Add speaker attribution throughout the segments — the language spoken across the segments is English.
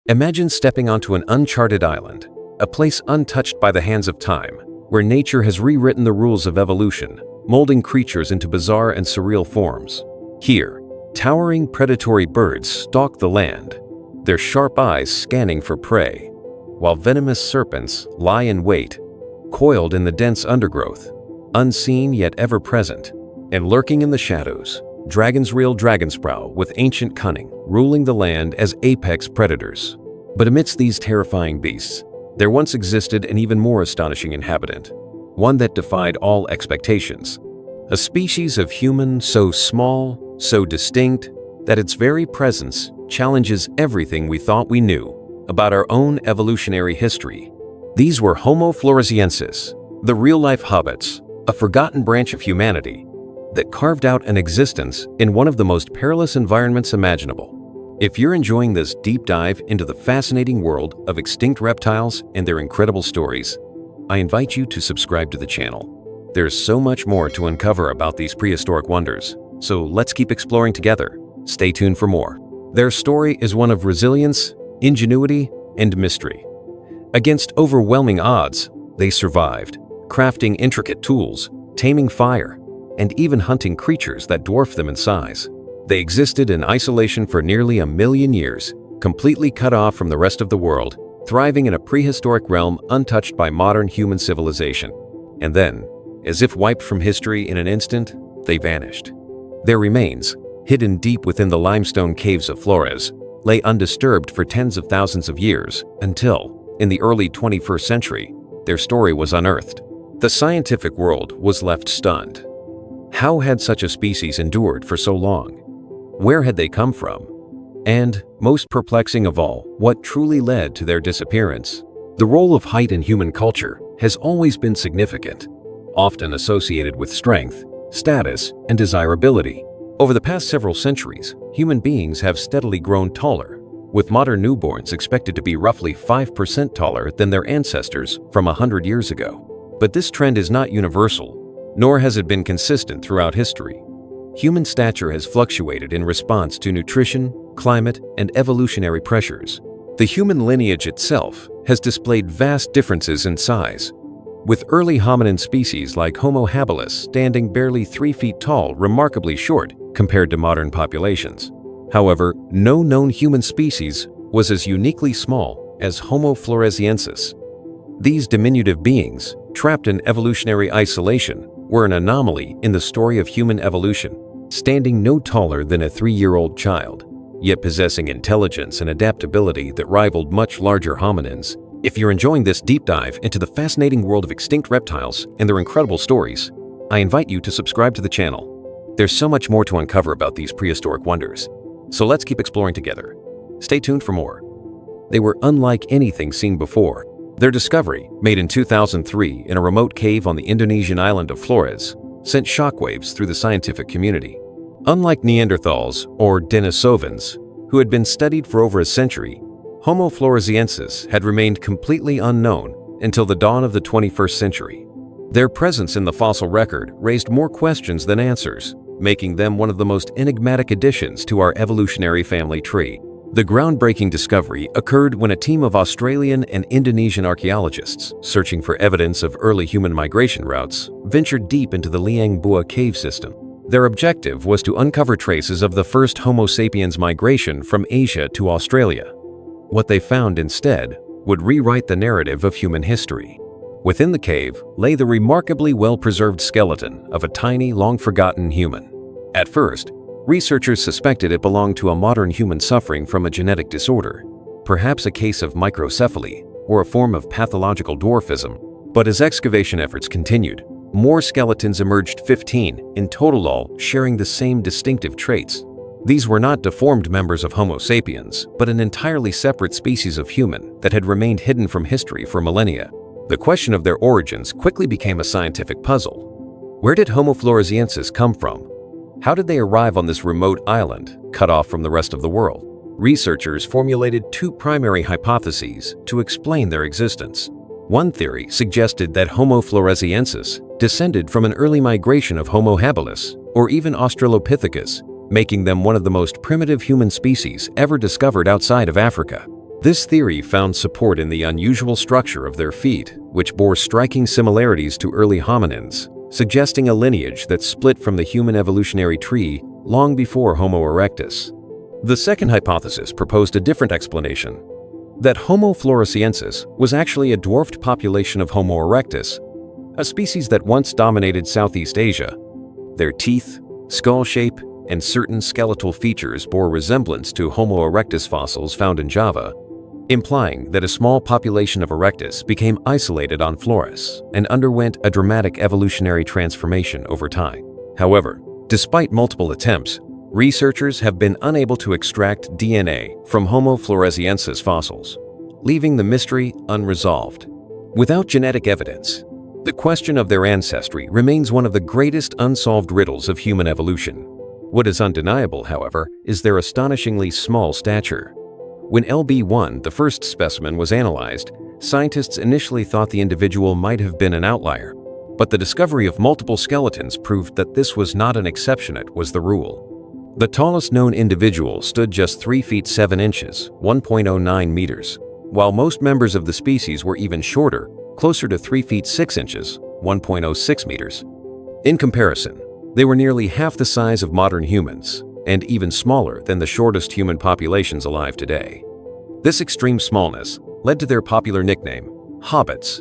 Speaker 1: Imagine stepping onto an uncharted island, a place untouched by the hands of time, where nature has rewritten the rules of evolution, molding creatures into bizarre and surreal forms. Here, towering predatory birds stalk the land, their sharp eyes scanning for prey, while venomous serpents lie in wait, coiled in the dense undergrowth, unseen yet ever present. And lurking in the shadows, dragons reel dragonsprow with ancient cunning, ruling the land as apex predators. But amidst these terrifying beasts, there once existed an even more astonishing inhabitant, one that defied all expectations. A species of human so small, so distinct, that its very presence challenges everything we thought we knew about our own evolutionary history. These were Homo floresiensis, the real-life hobbits, a forgotten branch of humanity that carved out an existence in one of the most perilous environments imaginable. If you're enjoying this deep dive into the fascinating world of extinct reptiles and their incredible stories, I invite you to subscribe to the channel. There's so much more to uncover about these prehistoric wonders, so let's keep exploring together. Stay tuned for more. Their story is one of resilience, ingenuity, and mystery. Against overwhelming odds, they survived, crafting intricate tools, taming fire, and even hunting creatures that dwarf them in size. They existed in isolation for nearly 1 million years, completely cut off from the rest of the world, thriving in a prehistoric realm untouched by modern human civilization. And then, as if wiped from history in an instant, they vanished. Their remains, hidden deep within the limestone caves of Flores, lay undisturbed for tens of thousands of years until, in the early 21st century, their story was unearthed. The scientific world was left stunned. How had such a species endured for so long? Where had they come from? And, most perplexing of all, what truly led to their disappearance? The role of height in human culture has always been significant, often associated with strength, status, and desirability. Over the past several centuries, human beings have steadily grown taller, with modern newborns expected to be roughly 5% taller than their ancestors from 100 years ago. But this trend is not universal, nor has it been consistent throughout history. Human stature has fluctuated in response to nutrition, climate, and evolutionary pressures. The human lineage itself has displayed vast differences in size, with early hominin species like Homo habilis standing barely 3 feet tall, remarkably short compared to modern populations. However, no known human species was as uniquely small as Homo floresiensis. These diminutive beings, trapped in evolutionary isolation, were an anomaly in the story of human evolution, standing no taller than a 3-year-old child, yet possessing intelligence and adaptability that rivaled much larger hominins. If you're enjoying this deep dive into the fascinating world of extinct reptiles and their incredible stories, I invite you to subscribe to the channel. There's so much more to uncover about these prehistoric wonders, so let's keep exploring together. Stay tuned for more. They were unlike anything seen before. Their discovery, made in 2003 in a remote cave on the Indonesian island of Flores, sent shockwaves through the scientific community. Unlike Neanderthals or Denisovans, who had been studied for over a century, Homo floresiensis had remained completely unknown until the dawn of the 21st century. Their presence in the fossil record raised more questions than answers, making them one of the most enigmatic additions to our evolutionary family tree. The groundbreaking discovery occurred when a team of Australian and Indonesian archaeologists, searching for evidence of early human migration routes, ventured deep into the Liang Bua cave system. Their objective was to uncover traces of the first Homo sapiens migration from Asia to Australia. What they found instead would rewrite the narrative of human history. Within the cave lay the remarkably well-preserved skeleton of a tiny, long-forgotten human. At first, researchers suspected it belonged to a modern human suffering from a genetic disorder, perhaps a case of microcephaly or a form of pathological dwarfism. But as excavation efforts continued, more skeletons emerged, 15 in total, all sharing the same distinctive traits. These were not deformed members of Homo sapiens, but an entirely separate species of human that had remained hidden from history for millennia. The question of their origins quickly became a scientific puzzle. Where did Homo floresiensis come from? How did they arrive on this remote island, cut off from the rest of the world? Researchers formulated 2 primary hypotheses to explain their existence. One theory suggested that Homo floresiensis descended from an early migration of Homo habilis, or even Australopithecus, making them one of the most primitive human species ever discovered outside of Africa. This theory found support in the unusual structure of their feet, which bore striking similarities to early hominins, suggesting a lineage that split from the human evolutionary tree long before Homo erectus. The second hypothesis proposed a different explanation, that Homo floresiensis was actually a dwarfed population of Homo erectus, a species that once dominated Southeast Asia. Their teeth, skull shape, and certain skeletal features bore resemblance to Homo erectus fossils found in Java, implying that a small population of erectus became isolated on Flores and underwent a dramatic evolutionary transformation over time. However, despite multiple attempts, researchers have been unable to extract DNA from Homo floresiensis fossils, leaving the mystery unresolved. Without genetic evidence, the question of their ancestry remains one of the greatest unsolved riddles of human evolution. What is undeniable, however, is their astonishingly small stature. When LB1, the first specimen, was analyzed, scientists initially thought the individual might have been an outlier, but the discovery of multiple skeletons proved that this was not an exception, it was the rule. The tallest known individual stood just 3 feet 7 inches, 1.09 meters, while most members of the species were even shorter, closer to 3 feet 6 inches, 1.06 meters. In comparison, they were nearly half the size of modern humans, and even smaller than the shortest human populations alive today. This extreme smallness led to their popular nickname, Hobbits,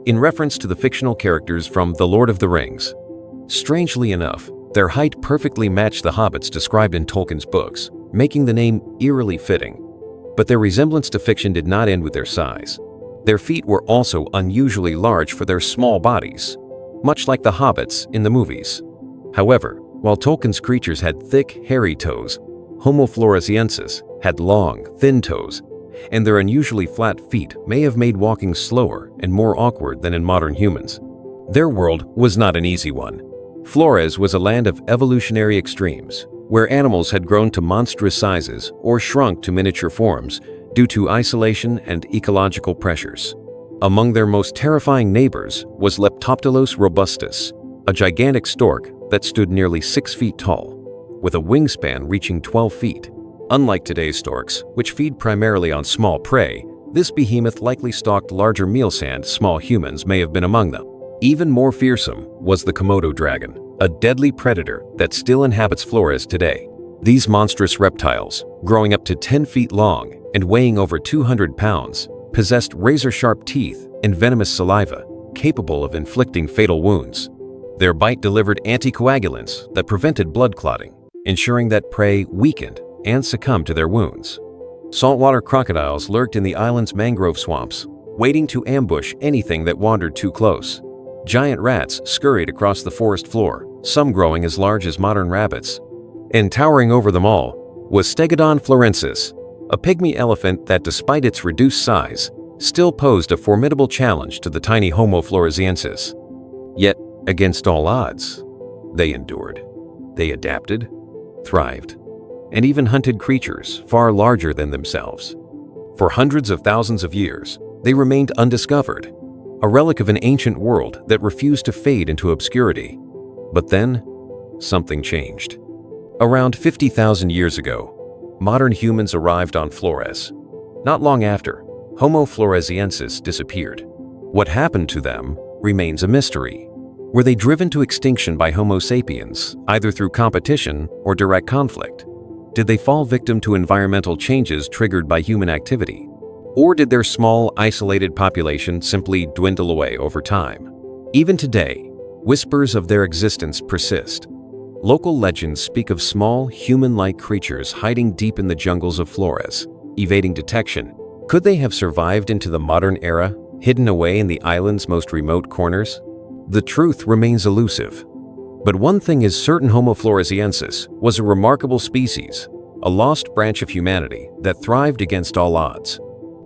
Speaker 1: in reference to the fictional characters from The Lord of the Rings. Strangely enough, their height perfectly matched the hobbits described in Tolkien's books, making the name eerily fitting. But their resemblance to fiction did not end with their size. Their feet were also unusually large for their small bodies, much like the hobbits in the movies. However, while Tolkien's creatures had thick, hairy toes, Homo floresiensis had long, thin toes, and their unusually flat feet may have made walking slower and more awkward than in modern humans. Their world was not an easy one. Flores was a land of evolutionary extremes, where animals had grown to monstrous sizes or shrunk to miniature forms due to isolation and ecological pressures. Among their most terrifying neighbors was Leptoptilos robustus, a gigantic stork that stood nearly 6 feet tall, with a wingspan reaching 12 feet. Unlike today's storks, which feed primarily on small prey, this behemoth likely stalked larger meals, and small humans may have been among them. Even more fearsome was the Komodo dragon, a deadly predator that still inhabits Flores today. These monstrous reptiles, growing up to 10 feet long and weighing over 200 pounds, possessed razor-sharp teeth and venomous saliva, capable of inflicting fatal wounds. Their bite delivered anticoagulants that prevented blood clotting, ensuring that prey weakened and succumbed to their wounds. Saltwater crocodiles lurked in the island's mangrove swamps, waiting to ambush anything that wandered too close. Giant rats scurried across the forest floor, some growing as large as modern rabbits. And towering over them all was Stegodon florensis, a pygmy elephant that, despite its reduced size, still posed a formidable challenge to the tiny Homo floresiensis. Yet, against all odds, they endured. They adapted, thrived, and even hunted creatures far larger than themselves. For hundreds of thousands of years, they remained undiscovered, a relic of an ancient world that refused to fade into obscurity. But then, something changed. Around 50,000 years ago, modern humans arrived on Flores. Not long after, Homo floresiensis disappeared. What happened to them remains a mystery. Were they driven to extinction by Homo sapiens, either through competition or direct conflict? Did they fall victim to environmental changes triggered by human activity? Or did their small, isolated population simply dwindle away over time? Even today, whispers of their existence persist. Local legends speak of small, human-like creatures hiding deep in the jungles of Flores, evading detection. Could they have survived into the modern era, hidden away in the island's most remote corners? The truth remains elusive. But one thing is certain: Homo floresiensis was a remarkable species, a lost branch of humanity that thrived against all odds.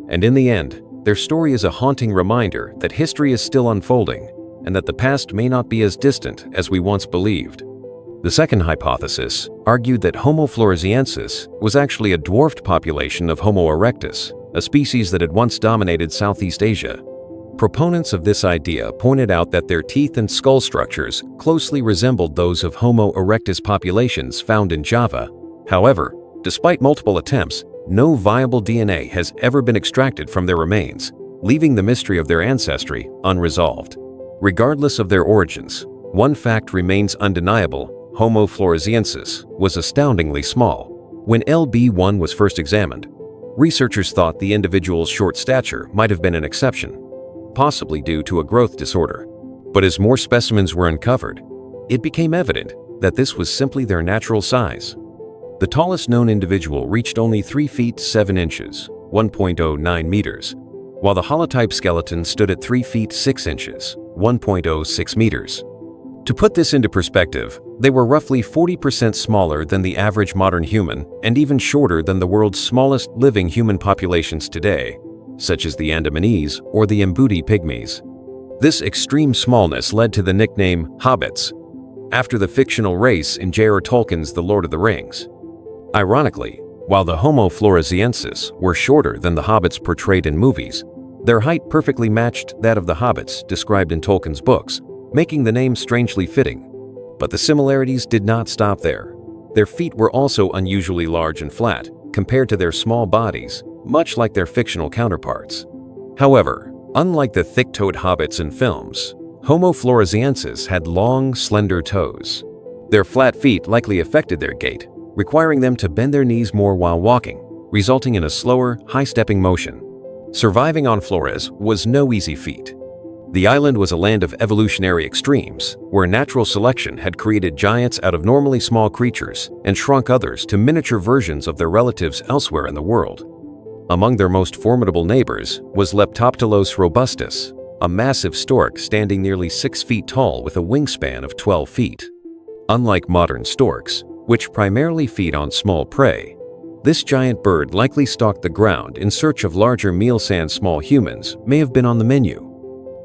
Speaker 1: And in the end, their story is a haunting reminder that history is still unfolding and that the past may not be as distant as we once believed. The second hypothesis argued that Homo floresiensis was actually a dwarfed population of Homo erectus, a species that had once dominated Southeast Asia. Proponents of this idea pointed out that their teeth and skull structures closely resembled those of Homo erectus populations found in Java. However, despite multiple attempts, no viable DNA has ever been extracted from their remains, leaving the mystery of their ancestry unresolved. Regardless of their origins, one fact remains undeniable: Homo floresiensis was astoundingly small. When LB1 was first examined, researchers thought the individual's short stature might have been an exception, possibly due to a growth disorder. But as more specimens were uncovered, it became evident that this was simply their natural size. The tallest known individual reached only 3 feet 7 inches, 1.09 meters, while the holotype skeleton stood at 3 feet 6 inches, 1.06 meters. To put this into perspective, they were roughly 40% smaller than the average modern human and even shorter than the world's smallest living human populations today, such as the Andamanese or the Mbuti pygmies. This extreme smallness led to the nickname Hobbits, after the fictional race in J.R.R. Tolkien's The Lord of the Rings. Ironically, while the Homo floresiensis were shorter than the hobbits portrayed in movies, their height perfectly matched that of the hobbits described in Tolkien's books, making the name strangely fitting. But the similarities did not stop there. Their feet were also unusually large and flat, compared to their small bodies, much like their fictional counterparts. However, unlike the thick-toed hobbits in films, Homo floresiensis had long, slender toes. Their flat feet likely affected their gait, requiring them to bend their knees more while walking, resulting in a slower, high-stepping motion. Surviving on Flores was no easy feat. The island was a land of evolutionary extremes, where natural selection had created giants out of normally small creatures and shrunk others to miniature versions of their relatives elsewhere in the world. Among their most formidable neighbors was Leptoptilos robustus, a massive stork standing nearly 6 feet tall with a wingspan of 12 feet. Unlike modern storks, which primarily feed on small prey, this giant bird likely stalked the ground in search of larger meals, and small humans may have been on the menu.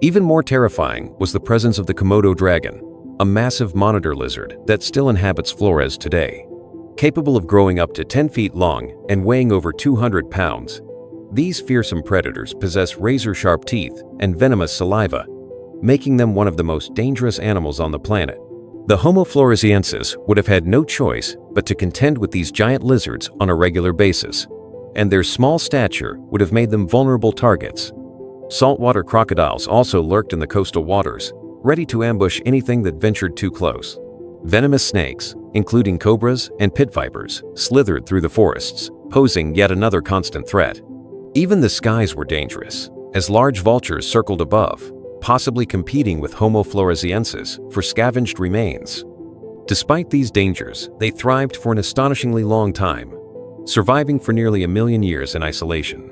Speaker 1: Even more terrifying was the presence of the Komodo dragon, a massive monitor lizard that still inhabits Flores today. Capable of growing up to 10 feet long and weighing over 200 pounds, these fearsome predators possess razor-sharp teeth and venomous saliva, making them one of the most dangerous animals on the planet. The Homo floresiensis would have had no choice but to contend with these giant lizards on a regular basis, and their small stature would have made them vulnerable targets. Saltwater crocodiles also lurked in the coastal waters, ready to ambush anything that ventured too close. Venomous snakes, including cobras and pit vipers, slithered through the forests, posing yet another constant threat. Even the skies were dangerous, as large vultures circled above, possibly competing with Homo floresiensis for scavenged remains. Despite these dangers, they thrived for an astonishingly long time, surviving for nearly 1 million years in isolation.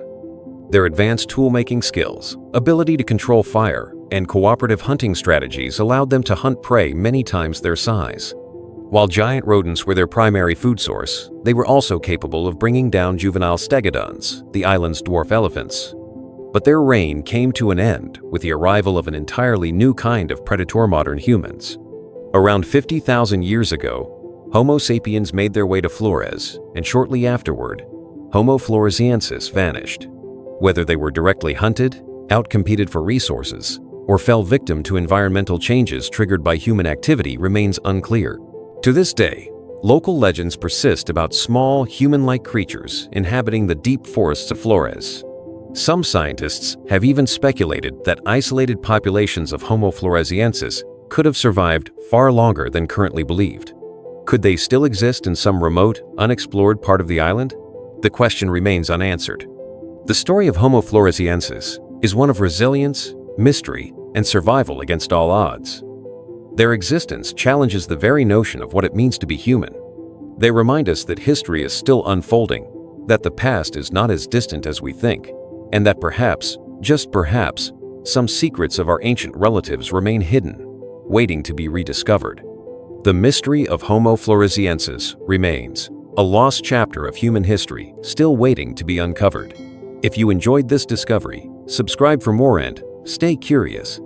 Speaker 1: Their advanced tool-making skills, ability to control fire, and cooperative hunting strategies allowed them to hunt prey many times their size. While giant rodents were their primary food source, they were also capable of bringing down juvenile stegodons, the island's dwarf elephants. But their reign came to an end with the arrival of an entirely new kind of predator: modern humans. Around 50,000 years ago, Homo sapiens made their way to Flores, and shortly afterward, Homo floresiensis vanished. Whether they were directly hunted, outcompeted for resources, or fell victim to environmental changes triggered by human activity remains unclear. To this day, local legends persist about small, human-like creatures inhabiting the deep forests of Flores. Some scientists have even speculated that isolated populations of Homo floresiensis could have survived far longer than currently believed. Could they still exist in some remote, unexplored part of the island? The question remains unanswered. The story of Homo floresiensis is one of resilience, mystery, and survival against all odds. Their existence challenges the very notion of what it means to be human. They remind us that history is still unfolding, that the past is not as distant as we think, and that perhaps, just perhaps, some secrets of our ancient relatives remain hidden, waiting to be rediscovered. The mystery of Homo floresiensis remains, a lost chapter of human history still waiting to be uncovered. If you enjoyed this discovery, subscribe for more and stay curious.